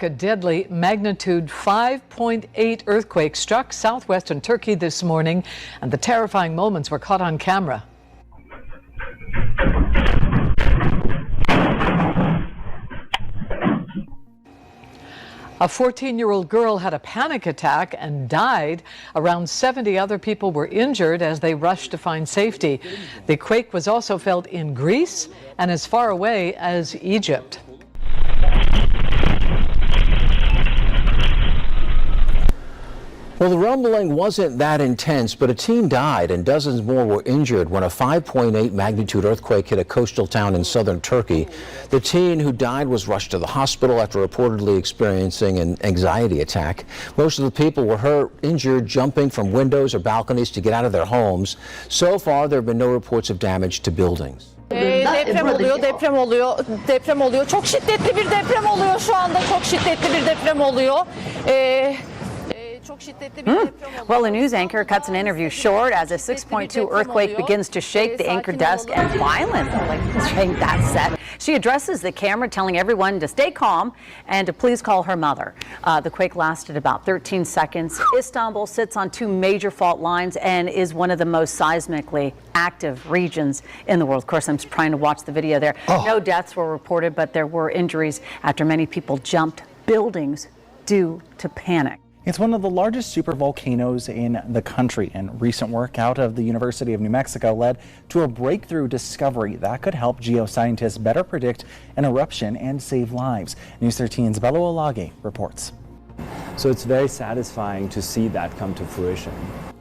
A deadly magnitude 5.8 earthquake struck southwestern Turkey this morning, and the terrifying moments were caught on camera. A 14-year-old girl had a panic attack and died. Around 70 other people were injured as they rushed to find safety. The quake was also felt in Greece and as far away as Egypt. Well, the rumbling wasn't that intense, but a teen died and dozens more were injured when a 5.8 magnitude earthquake hit a coastal town in southern Turkey. The teen who died was rushed to the hospital after reportedly experiencing an anxiety attack. Most of the people were injured jumping from windows or balconies to get out of their homes. So far, there have been no reports of damage to buildings. Deprem oluyor. Çok şiddetli bir deprem oluyor şu anda. Çok şiddetli bir deprem oluyor. Well, a news anchor cuts an interview short as a 6.2 earthquake begins to shake the anchor desk and violently shake that set. She addresses the camera, telling everyone to stay calm and to please call her mother. The quake lasted about 13 seconds. Istanbul sits on two major fault lines and is one of the most seismically active regions in the world. Of course, I'm trying to watch the video there. No deaths were reported, but there were injuries after many people jumped buildings due to panic. It's one of the largest supervolcanoes in the country, and recent work out of the University of New Mexico led to a breakthrough discovery that could help geoscientists better predict an eruption and save lives. News 13's Bello Olage reports. So it's very satisfying to see that come to fruition.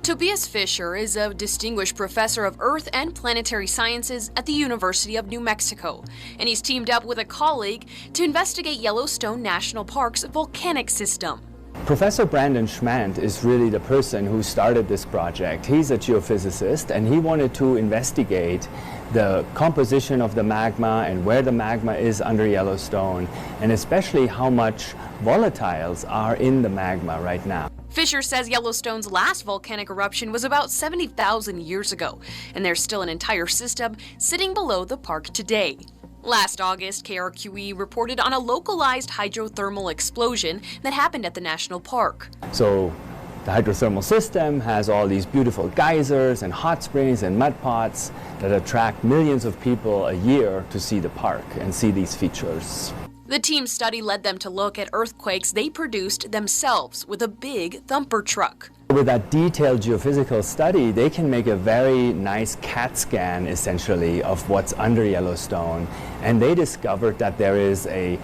Tobias Fisher is a distinguished professor of Earth and Planetary Sciences at the University of New Mexico, and he's teamed up with a colleague to investigate Yellowstone National Park's volcanic system. Professor Brandon Schmant is really the person who started this project. He's a geophysicist, and he wanted to investigate the composition of the magma and where the magma is under Yellowstone, and especially how much volatiles are in the magma right now. Fisher says Yellowstone's last volcanic eruption was about 70,000 years ago, and there's still an entire system sitting below the park today. Last August, KRQE reported on a localized hydrothermal explosion that happened at the national park. So the hydrothermal system has all these beautiful geysers and hot springs and mud pots that attract millions of people a year to see the park and see these features. The team's study led them to look at earthquakes they produced themselves with a big thumper truck. With that detailed geophysical study, they can make a very nice CAT scan, essentially, of what's under Yellowstone. And they discovered that there is a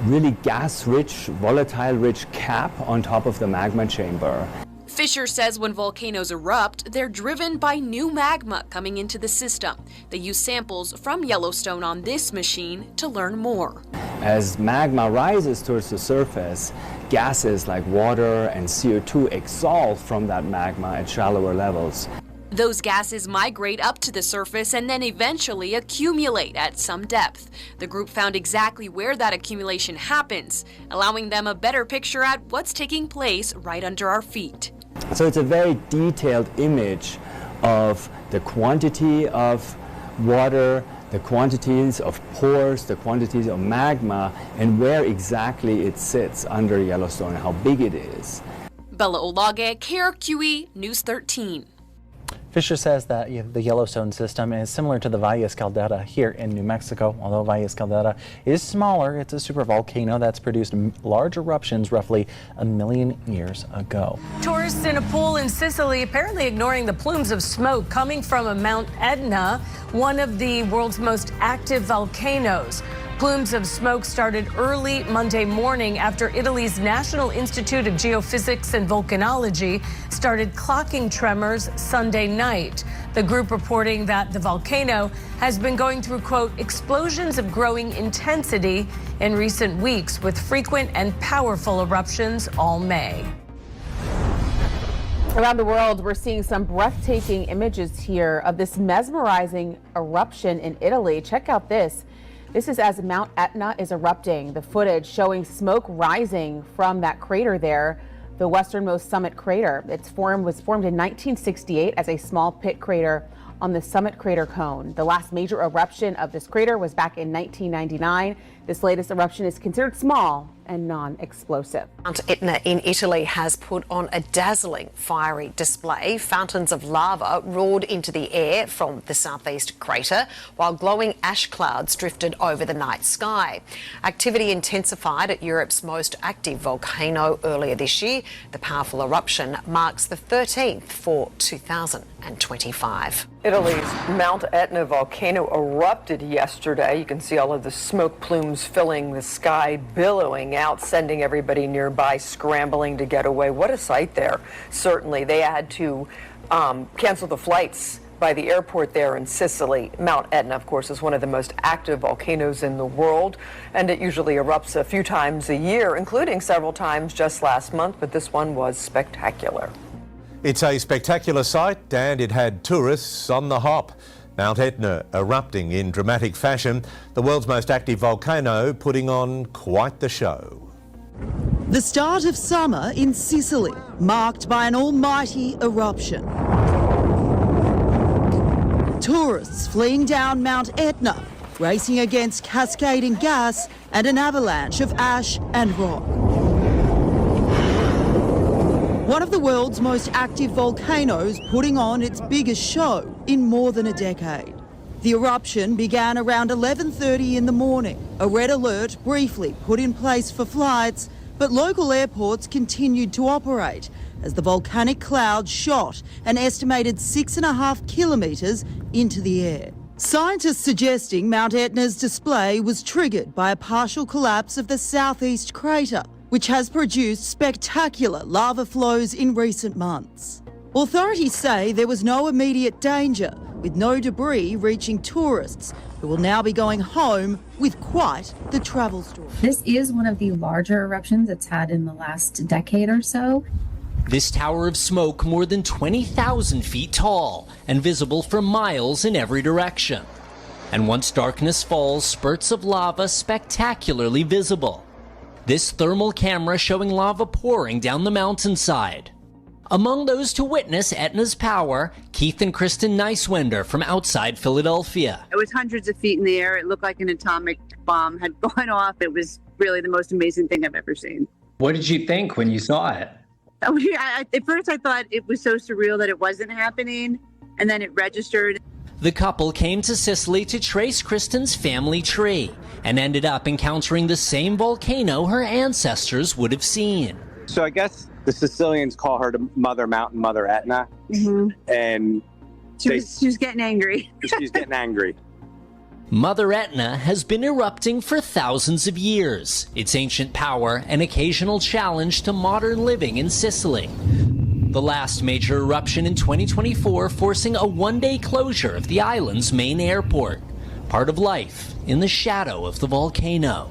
really gas-rich, volatile-rich cap on top of the magma chamber. Fisher says when volcanoes erupt, they're driven by new magma coming into the system. They use samples from Yellowstone on this machine to learn more. As magma rises towards the surface, gases like water and CO2 exalt from that magma at shallower levels. Those gases migrate up to the surface and then eventually accumulate at some depth. The group found exactly where that accumulation happens, allowing them a better picture at what's taking place right under our feet. So it's a very detailed image of the quantity of water, the quantities of pores, the quantities of magma, and where exactly it sits under Yellowstone, how big it is. Bella Olage, KRQE News 13. Fisher says that the Yellowstone system is similar to the Valles Caldera here in New Mexico. Although Valles Caldera is smaller, it's a supervolcano that's produced large eruptions roughly 1 million years ago. Tourists in a pool in Sicily apparently ignoring the plumes of smoke coming from Mount Etna, one of the world's most active volcanoes. Plumes of smoke started early Monday morning after Italy's National Institute of Geophysics and Volcanology started clocking tremors Sunday night. The group reporting that the volcano has been going through, quote, explosions of growing intensity in recent weeks with frequent and powerful eruptions all May. Around the world, we're seeing some breathtaking images here of this mesmerizing eruption in Italy. Check out this. This is as Mount Etna is erupting. The footage showing smoke rising from that crater there, the westernmost summit crater. Was formed in 1968 as a small pit crater on the summit crater cone. The last major eruption of this crater was back in 1999. This latest eruption is considered small and non-explosive. Mount Etna in Italy has put on a dazzling fiery display. Fountains of lava roared into the air from the southeast crater, while glowing ash clouds drifted over the night sky. Activity intensified at Europe's most active volcano earlier this year. The powerful eruption marks the 13th for 2025. Italy's Mount Etna volcano erupted yesterday. You can see all of the smoke plumes filling the sky, billowing out, sending everybody nearby scrambling to get away. What a sight there. Certainly, they had to cancel the flights by the airport there in Sicily. Mount Etna, of course, is one of the most active volcanoes in the world, and it usually erupts a few times a year, including several times just last month, but this one was spectacular. It's a spectacular sight, and it had tourists on the hop. Mount Etna erupting in dramatic fashion, the world's most active volcano putting on quite the show. The start of summer in Sicily, marked by an almighty eruption. Tourists fleeing down Mount Etna, racing against cascading gas and an avalanche of ash and rock. One of the world's most active volcanoes putting on its biggest show in more than a decade. The eruption began around 11:30 in the morning. A red alert briefly put in place for flights, but local airports continued to operate as the volcanic cloud shot an estimated 6.5 kilometres into the air. Scientists suggesting Mount Etna's display was triggered by a partial collapse of the southeast crater, which has produced spectacular lava flows in recent months. Authorities say there was no immediate danger, with no debris reaching tourists who will now be going home with quite the travel story. This is one of the larger eruptions it's had in the last decade or so. This tower of smoke more than 20,000 feet tall and visible for miles in every direction. And once darkness falls, spurts of lava spectacularly visible. This thermal camera showing lava pouring down the mountainside. Among those to witness Etna's power, Keith and Kristen Neiswender from outside Philadelphia. It was hundreds of feet in the air. It looked like an atomic bomb had gone off. It was really the most amazing thing I've ever seen. What did you think when you saw it? At first I thought it was so surreal that it wasn't happening, and then it registered. The couple came to Sicily to trace Kristen's family tree and ended up encountering the same volcano her ancestors would have seen. So I guess the Sicilians call her the Mother Mountain, Mother Etna, and she was getting angry. She's getting angry. Mother Etna has been erupting for thousands of years, its ancient power an occasional challenge to modern living in Sicily. The last major eruption in 2024 forcing a one-day closure of the island's main airport, part of life in the shadow of the volcano.